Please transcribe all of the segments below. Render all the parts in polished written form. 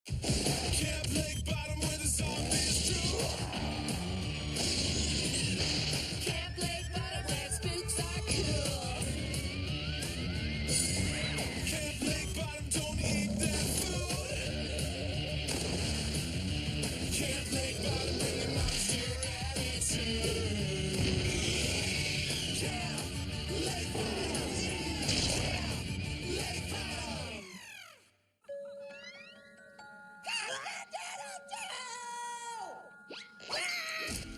Camp Lakebottom where the zombie is true. Camp Lakebottom where spooks are cool. Camp Lakebottom, don't eat that food. Camp Lakebottom, bring the monster attitude. Camp Lakebottom. Camp Lakebottom.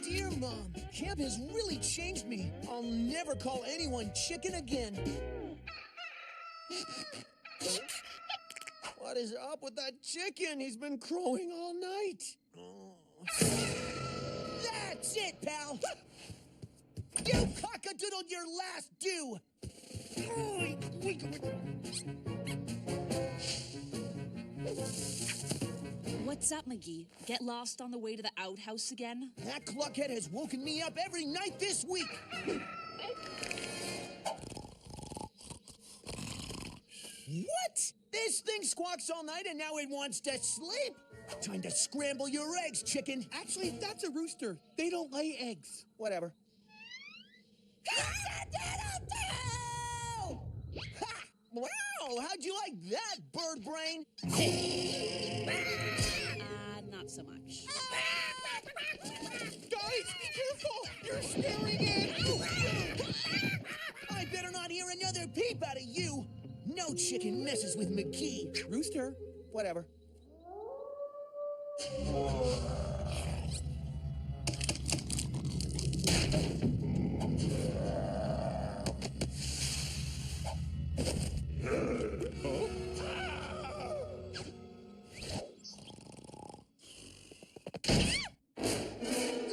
Dear Mom, camp has really changed me. I'll never call anyone chicken again. What is up with that chicken? He's been crowing all night. Oh. That's it, pal. You cockadoodled your last due. What's up, McGee? Get lost on the way to the outhouse again? That cluckhead has woken me up every night this week. What? This thing squawks all night and now it wants to sleep? Time to scramble your eggs, chicken. Actually, that's a rooster. They don't lay eggs. Whatever. Ha! Wow, how'd you like that, bird brain? Not so much. Guys, be careful! You're scaring it! I better not hear another peep out of you. No chicken messes with McGee. Rooster. Whatever.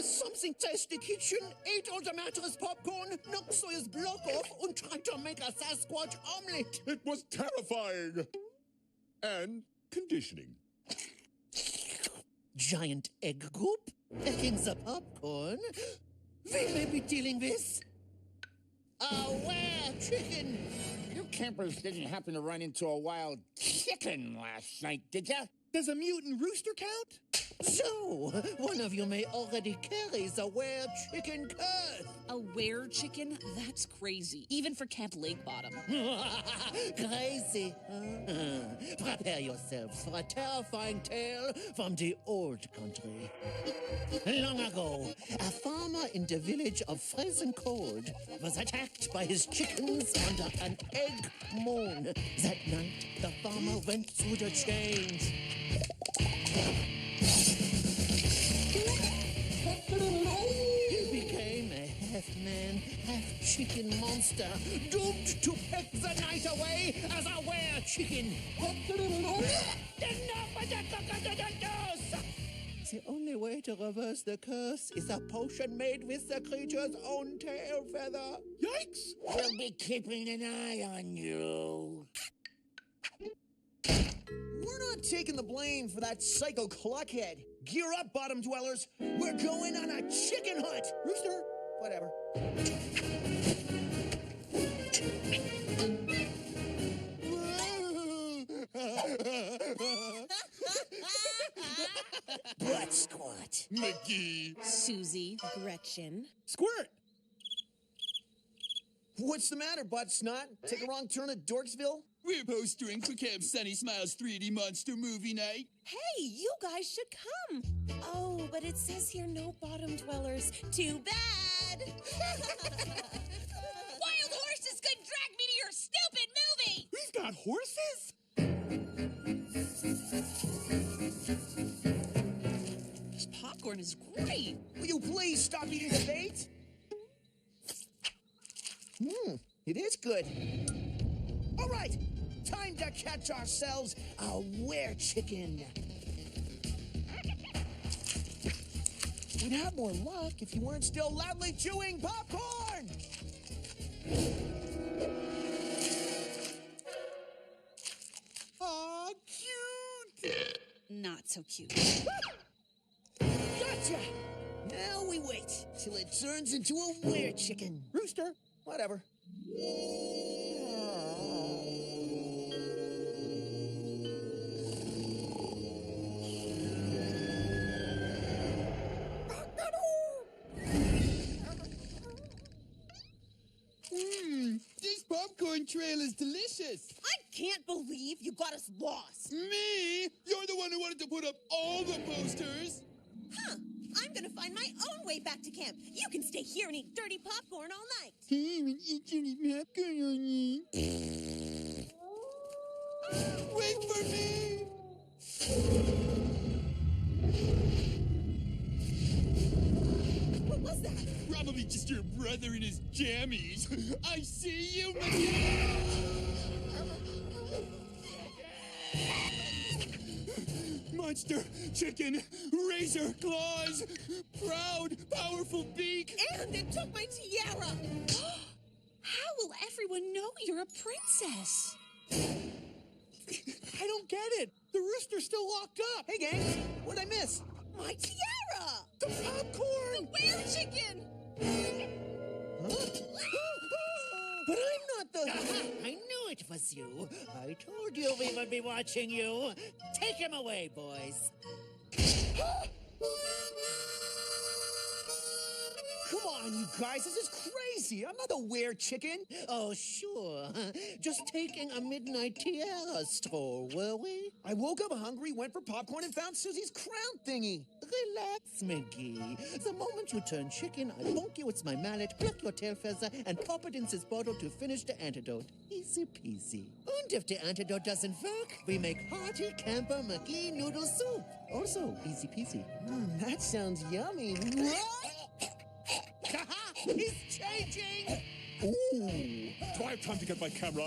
Something test the kitchen, ate all the mattress popcorn, knocked Sawyer's block off, and tried to make a Sasquatch omelet. It was terrifying. And conditioning. Giant egg goop, licking the popcorn. We may be dealing with where chicken. You campers didn't happen to run into a wild chicken last night, did ya? Does a mutant rooster count? So, one of you may already carry the were-chicken curse. A were-chicken? That's crazy, even for Camp Lakebottom. Crazy, huh? Prepare yourselves for a terrifying tale from the old country. Long ago, a farmer in the village of Frozen Cold was attacked by his chickens under an egg moon. That night, the farmer went through the change. He became a half-man, half-chicken monster, doomed to peck the night away as a were-chicken. The only way to reverse the curse is a potion made with the creature's own tail feather. Yikes! We'll be keeping an eye on you. We're not taking the blame for that psycho cluckhead. Gear up, bottom dwellers. We're going on a chicken hunt. Rooster. Whatever. Butt squat. McGee. Susie. Gretchen. Squirt. What's the matter, butt snot? Take a wrong turn at Dorksville? We're postering for Camp Sunny Smiles 3D Monster Movie Night. Hey, you guys should come. Oh, but it says here no bottom dwellers. Too bad. Wild horses couldn't drag me to your stupid movie! We've got horses? This popcorn is great. Will you please stop eating the bait? It is good. All right, time to catch ourselves a were-chicken. We'd have more luck if you weren't still loudly chewing popcorn. Aw, cute. Not so cute. Gotcha! Now we wait till it turns into a were-chicken. Rooster. Whatever. delicious. I can't believe you got us lost. Me? You're the one who wanted to put up all the posters. Huh. I'm gonna find my own way back to camp. You can stay here and eat dirty popcorn all night. Wait for me. What was that? Probably just your brother and his jammies. I see you, McGee. Monster, chicken, razor claws, proud, powerful beak. And it took my tiara. How will everyone know you're a princess? I don't get it. The rooster's still locked up. Hey, gang, what'd I miss? My tiara! The popcorn! Where, chicken? But I'm not the... I knew it was you. I told you we would be watching you. Take him away, boys. Come on, you guys, this is crazy. I'm not a were-chicken. Oh, sure. Just taking a midnight tiara stroll, were we? I woke up hungry, went for popcorn, and found Susie's crown thingy. Relax, McGee. The moment you turn chicken, I bonk you with my mallet, pluck your tail feather, and pop it in this bottle to finish the antidote. Easy peasy. And if the antidote doesn't work, we make hearty camper McGee noodle soup. Also, easy peasy. That sounds yummy. He's changing! Ooh. Do I have time to get my camera?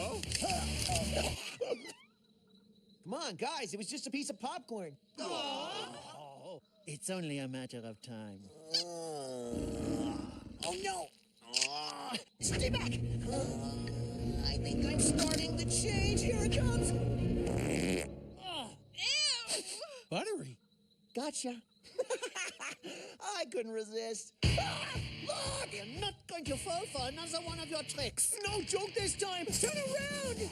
Come on, guys, it was just a piece of popcorn. Oh, it's only a matter of time. Oh, no. Stay back. I think I'm starting the change. Here it comes. Ew! Buttery. Gotcha. I couldn't resist. Look, you're not going to fall for another one of your tricks. No joke this time. Turn around.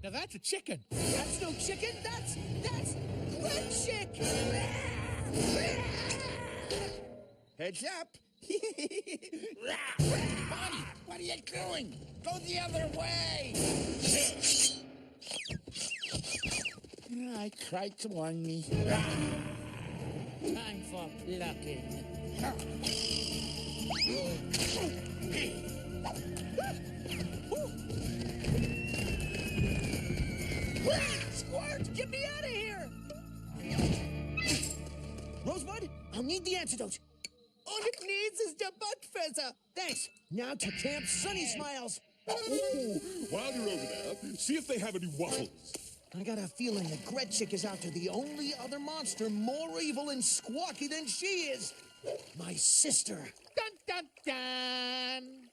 Now that's a chicken. That's no chicken. That's red chick. Heads up. Bonnie, what are you doing? Go the other way. I tried to warn me. Time for plucking. Squirt, get me out of here. Rosebud, I'll need the antidote. All it needs is the butt feather. Thanks. Now to Camp Sunny Smiles. Ooh. While you're over there, see if they have any waffles. I got a feeling that Gretchick is after the only other monster more evil and squawky than she is. My sister. Dun, dun, dun.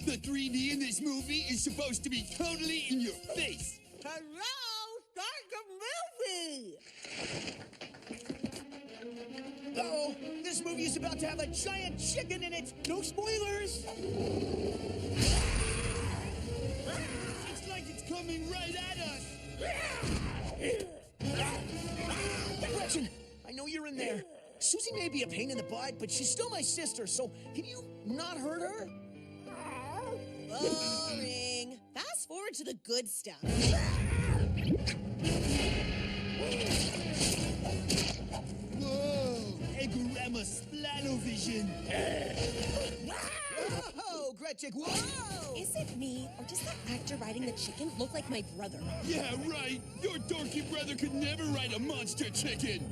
The 3D in this movie is supposed to be totally in your face. Hello! Start the movie! Uh-oh, this movie is about to have a giant chicken in it. No spoilers. It's like it's coming right at us. Gretchen, I know you're in there. Susie may be a pain in the butt, but she's still my sister, so can you not hurt her? Boring. Fast forward to the good stuff. Whoa, Egorama Splanovision. Whoa, Gretchen, whoa! Is it me, or does that actor riding the chicken look like my brother? Yeah, right. Your dorky brother could never ride a monster chicken.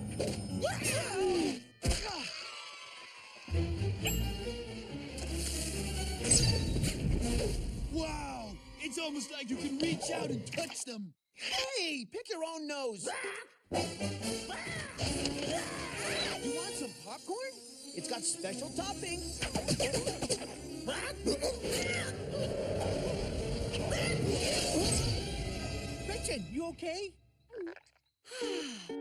Wow, it's almost like you can reach out and touch them. Hey, pick your own nose. You want some popcorn? It's got special topping. Gretchen, you okay?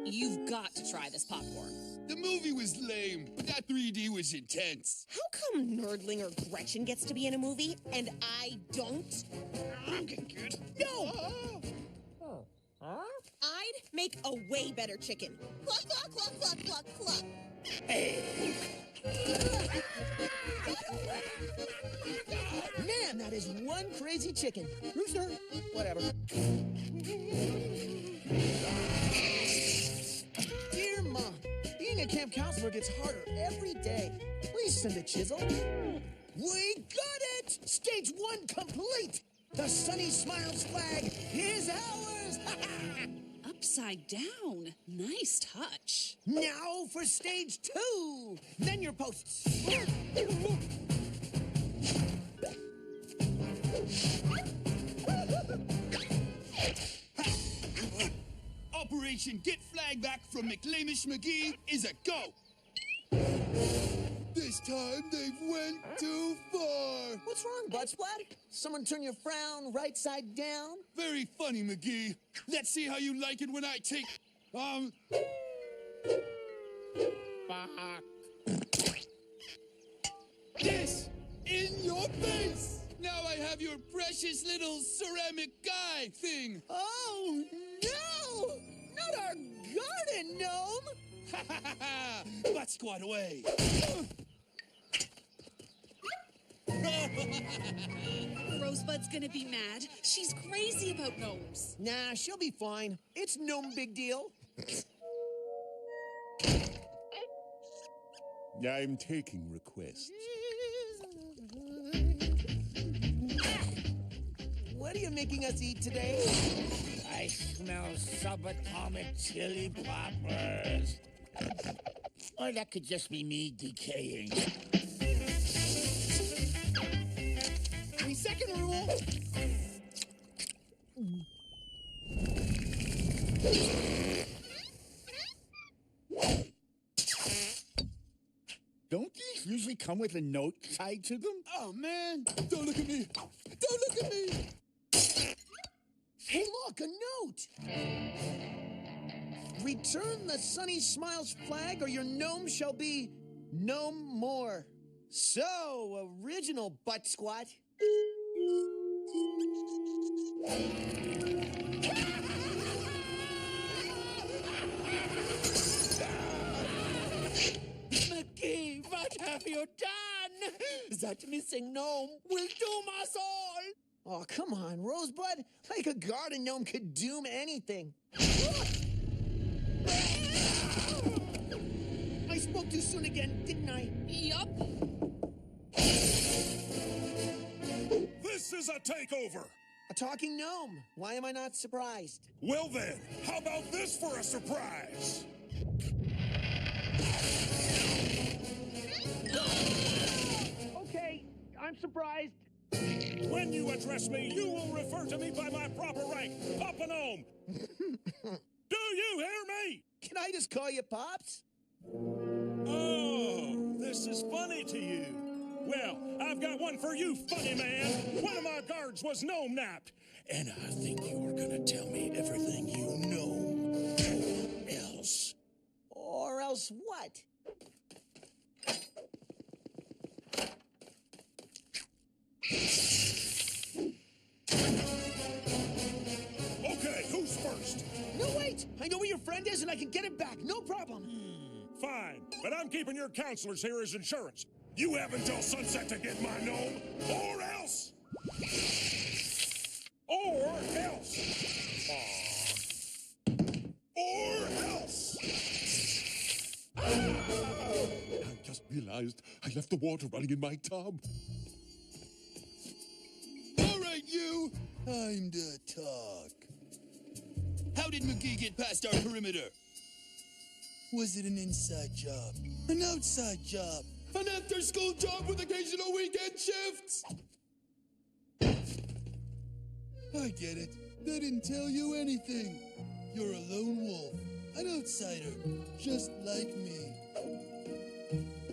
You've got to try this popcorn. The movie was lame, but that 3D was intense. How come Nerdling or Gretchen gets to be in a movie and I don't? No! I'd make a way better chicken. Cluck, cluck, cluck, cluck, cluck, cluck. Man, that is one crazy chicken. Rooster, whatever. Dear Mom, being a camp counselor gets harder every day. Please send a chisel. We got it! Stage 1 complete! The Sunny Smiles flag is ours! Upside down. Nice touch. Now for stage 2! Then your posts. Operation Get Flag Back from McLamish McGee is a go. This time they've went too far. What's wrong, Bloodsplat? Someone turn your frown right side down? Very funny, McGee. Let's see how you like it when I take, this in your face. Now I have your precious little ceramic guy thing. Oh, no! Not our garden, Gnome! Ha ha ha ha! Butt squat away. Rosebud's gonna be mad. She's crazy about gnomes. Nah, she'll be fine. It's no big deal. I'm taking requests. What are you making us eat today? I smell subatomic chili poppers. Or that could just be me decaying. 3-second rule. Don't these usually come with a note tied to them? Oh, man. Don't look at me. Don't look at me. Hey, look, a note! Return the Sunny Smiles flag or your gnome shall be no more. So, original butt squat. McGee, what have you done? That missing gnome will doom us all. Oh, come on, Rosebud. Like a garden gnome could doom anything. I spoke too soon again, didn't I? Yup. This is a takeover! A talking gnome. Why am I not surprised? Well then, how about this for a surprise? Okay, I'm surprised. When you address me, you will refer to me by my proper rank, Papa Gnome. Do you hear me? Can I just call you Pops? Oh, this is funny to you. Well, I've got one for you, funny man. One of my guards was gnome napped. And I think you're gonna tell me everything you know. Else. Or else what? Okay, who's first? No, wait! I know where your friend is and I can get it back. No problem. Fine, but I'm keeping your counselors here as insurance. You have until sunset to get my gnome, or else! Or else! Or else! I just realized I left the water running in my tub. All right, you. Time to talk. How did McGee get past our perimeter? Was it an inside job? An outside job? An after-school job with occasional weekend shifts? I get it. They didn't tell you anything. You're a lone wolf, an outsider, just like me.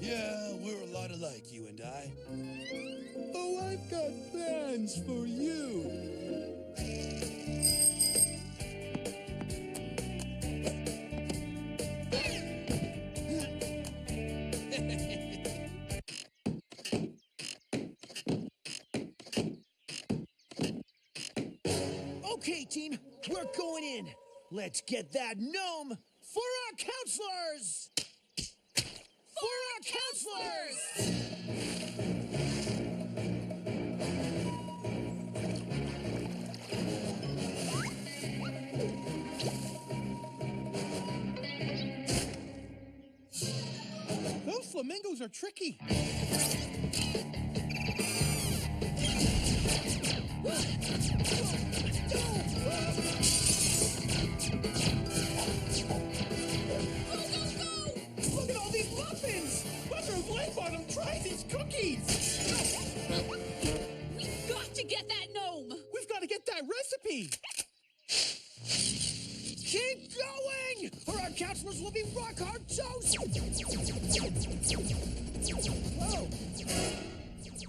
Yeah, we're a lot alike, you and I. Oh, I've got plans for you. Okay, team, we're going in. Let's get that gnome for our counselors! For our counselors! Those flamingos are tricky. Look at all these muffins! Butter Lakebottom, try these cookies. We've got to get that gnome! We've got to get that recipe. Keep going, or our counselors will be rock hard toast! Whoa!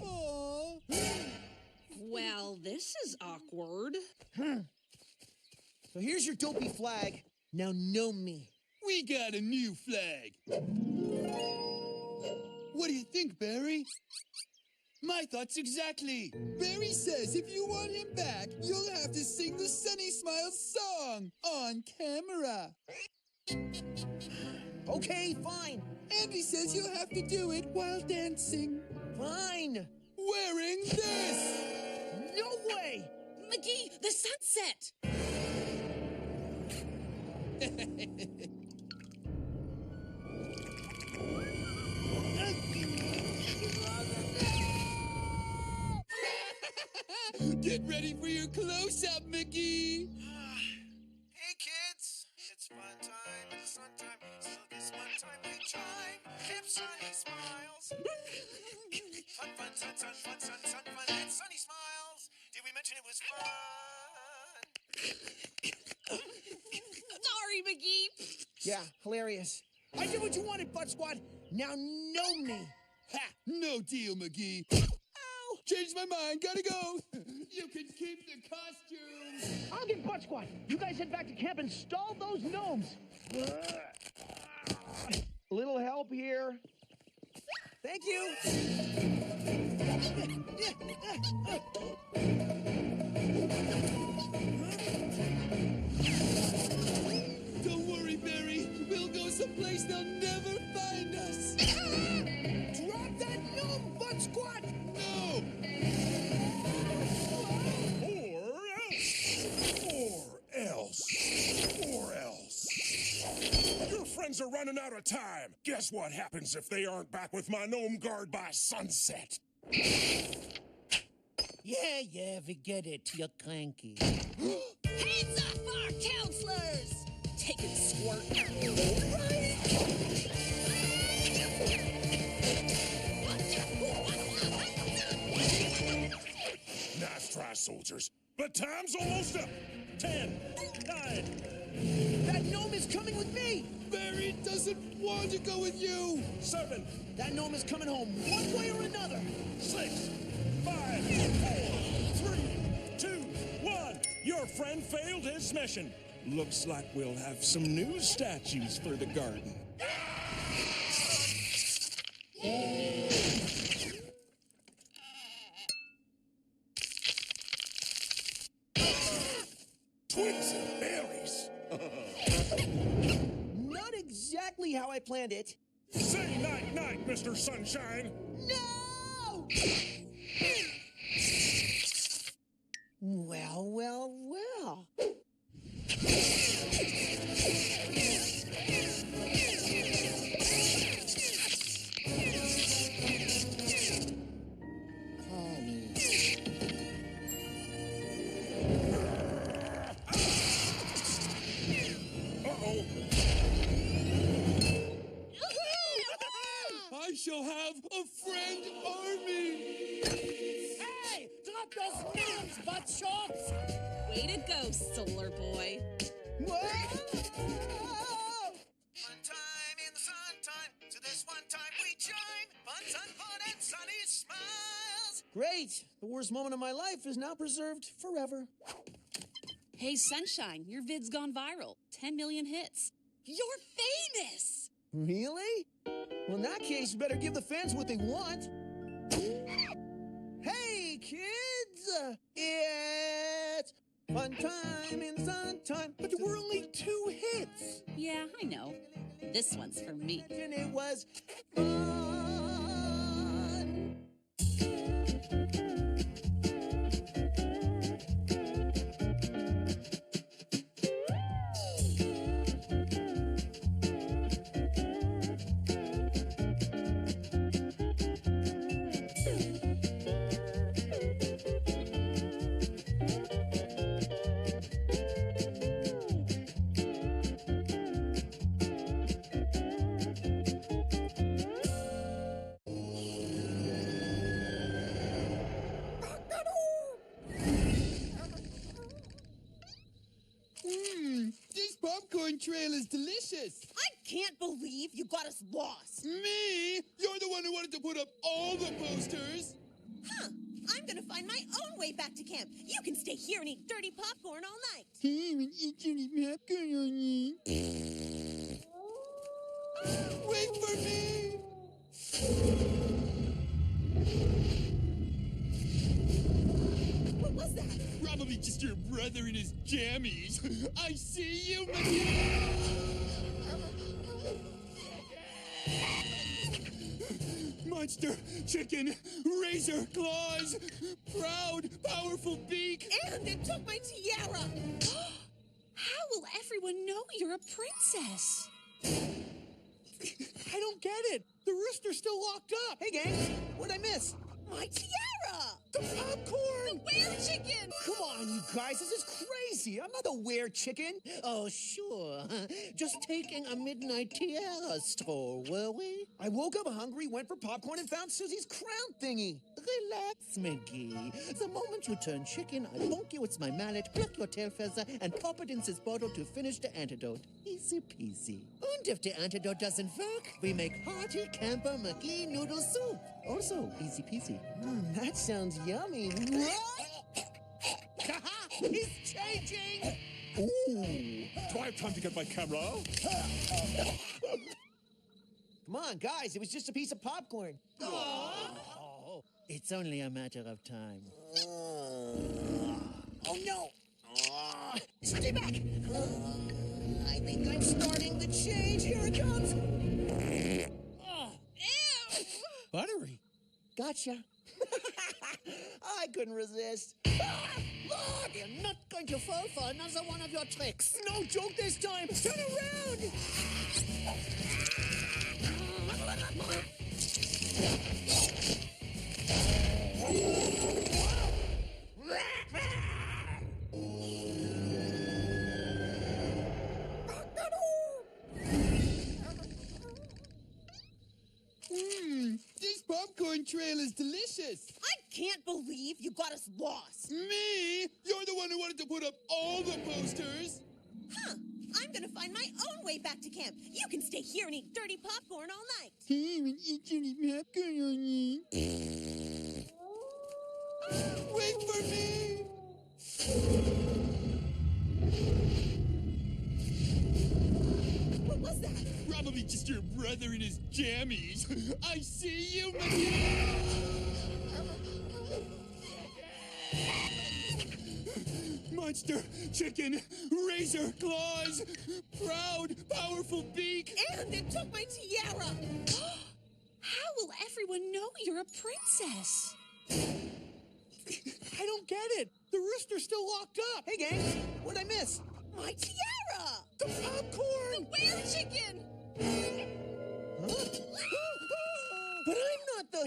Aww. Well, this is awkward. So here's your dopey flag. Now know me. We got a new flag. What do you think, Barry? My thoughts exactly. Barry says if you want him back, you'll have to sing the Sunny Smiles song on camera. Okay, fine. Andy says you'll have to do it while dancing. Fine. Wearing this. No way! McGee, the sunset! Get ready for your close-up, Mickey. Hey kids, it's fun time, it's fun time. So this one time we chime, Camp Sunny Smiles. Fun, fun, sun, sun, fun, sun, sun, fun, and Sunny Smiles. Did we mention it was fun? Sorry, McGee. Yeah, hilarious. I did what you wanted, Butt Squad. Now know me. Ha! No deal, McGee. Ow! Changed my mind. Gotta go. You can keep the costumes. I'll get Butt Squad. You guys head back to camp and stall those gnomes. A little help here. Thank you. Don't worry, Barry. We'll go someplace they'll never find us. Drop that gnome, Butt Squad. No! Or else. Your friends are running out of time. Guess what happens if they aren't back with my gnome guard by sunset? Yeah, we get it. You're cranky. Hands up, our counselors! Take it, squirt. Nice try, soldiers. But time's almost up. 10, 9, That gnome is coming with me. Barry doesn't want to go with you. 7, That gnome is coming home one way or another. 6, 5, 4, 3, 2, 1. Your friend failed his mission. Looks like we'll have some new statues for the garden. Twigs and berries. Not exactly how I planned it. Say night, night, Mr. Sunshine. No! Well. Uh-oh. I shall have a friend army. Hey! Drop those gnomes, butt shorts! Way to go, Solar Boy. Whoa! Fun time in the sun time. So this one time we chime. Fun, sun, fun, and Sunny Smiles. Great! The worst moment of my life is now preserved forever. Hey, Sunshine, your vid's gone viral. 10 million hits. You're famous! Really? Well, in that case, you better give the fans what they want. Hey, kids! It's Fun time in sun time. But there were only 2 hits. Yeah, I know. This one's for me. And it was fun. This popcorn trail is delicious. I can't believe you got us lost. Me? You're the one who wanted to put up all the posters. Huh. I'm gonna find my own way back to camp. You can stay here and eat dirty popcorn all night. Wait for me. What was that? Probably just your brother in his jammies. I see you, McGee. Monster, chicken, razor claws, proud, powerful beak. And it took my tiara. How will everyone know you're a princess? I don't get it. The rooster's still locked up. Hey, gang, what'd I miss? My tiara. The popcorn. Where chicken? Come on, you guys, this is crazy. I'm not a were-chicken. Oh, sure. Just taking a midnight tiara stroll, were we? I woke up hungry, went for popcorn, and found Susie's crown thingy. Relax, McGee. The moment you turn chicken, I bonk you with my mallet, pluck your tail feather, and pop it in this bottle to finish the antidote. Easy peasy. And if the antidote doesn't work, we make hearty camper McGee noodle soup. Also, easy peasy. That sounds yummy. He's changing! Ooh. Do I have time to get my camera? Come on, guys, it was just a piece of popcorn. Oh, it's only a matter of time. Oh, no. Stay back. I think I'm starting the change. Here it comes. Ew. Buttery. Gotcha. I couldn't resist. Look, you're not going to fall for another one of your tricks. No joke this time. Turn around. This popcorn trail is delicious. I can't believe you got us lost. Me? You're the one who wanted to put up all the posters. Huh. I'm gonna find my own way back to camp. You can stay here and eat dirty popcorn all night. Wait for me. What was that? Probably just your brother in his jammies. I see you, McGee. Monster, chicken, razor claws, proud, powerful beak. And it took my tiara. How will everyone know you're a princess? I don't get it. The rooster's still locked up. Hey, gang, what'd I miss? My tiara. The popcorn. Where chicken? But I'm not the...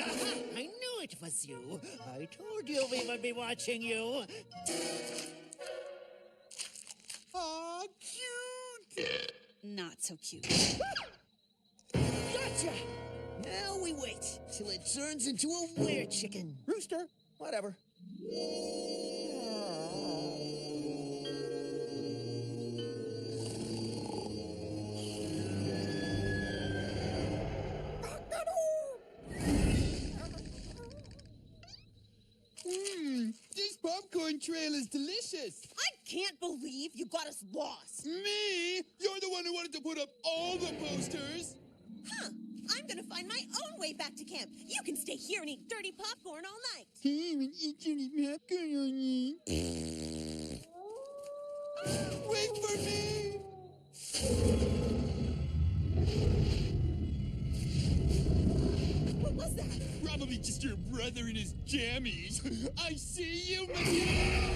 I knew it was you. I told you we would be watching you. Aw, cute. Not so cute. Gotcha. Now we wait till it turns into a were-chicken. Rooster. Whatever. This popcorn trail is delicious. I can't believe you got us lost. Me? You're the one who wanted to put up all the posters. Huh. I'm gonna find my own way back to camp. You can stay here and eat dirty popcorn all night. Wait for me! What was that? Probably just your brother and his jammies. I see you, McGee!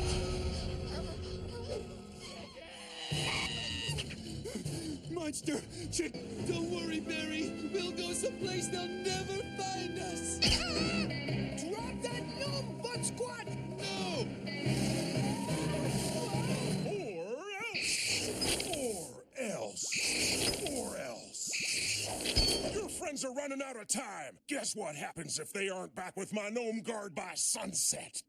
Monster! Don't worry, Barry. We'll go someplace they'll never find us. Drop that gnome, butt squat! No! Or else. Your friends are running out of time. Guess what happens if they aren't back with my gnome guard by sunset?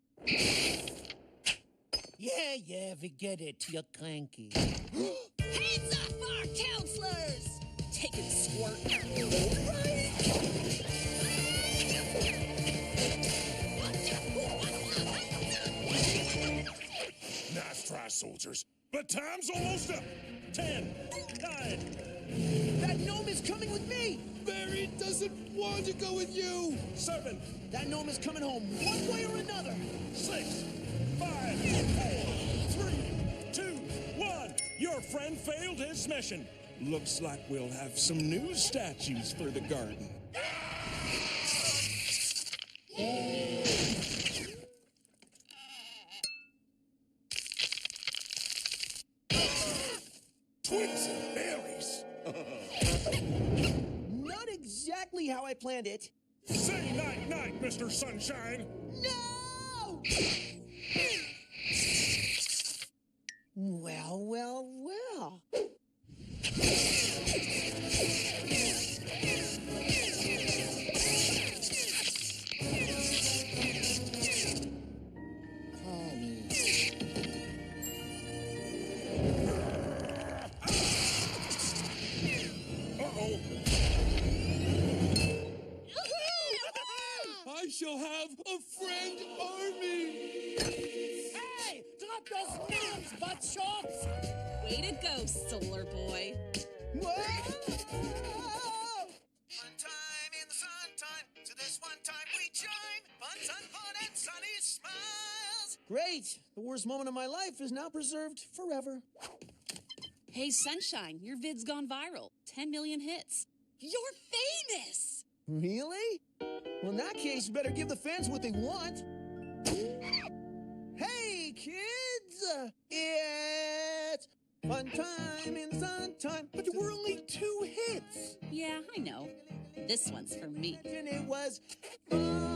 Yeah, we get it. You're cranky. Hands off our counselors! Take it, squirt. Nice try, soldiers. But time's almost up. 10, 9. That gnome is coming with me! Barry doesn't want to go with you! 7, That gnome is coming home one way or another! 6, 5, 4, 3, 2, 1. Your friend failed his mission. Looks like we'll have some new statues for the garden. Twigs and berries. Not exactly how I planned it. Say night-night, Mr. Sunshine. No! Well. Uh-oh. I shall have a friend army! Hey, drop those gnomes, butt shorts! Way to go, Solar Boy. Whoa! Fun time in the sun time. To this one time we chime. Fun, sun, fun, and sunny smiles. Great! The worst moment of my life is now preserved forever. Hey, Sunshine, your vid's gone viral. 10 million hits. You're famous! Really? Well, in that case, you better give the fans what they want. Hey, kids! It's fun time in sun time. But there were only 2 hits! Yeah, I know. This one's for me. And it was fun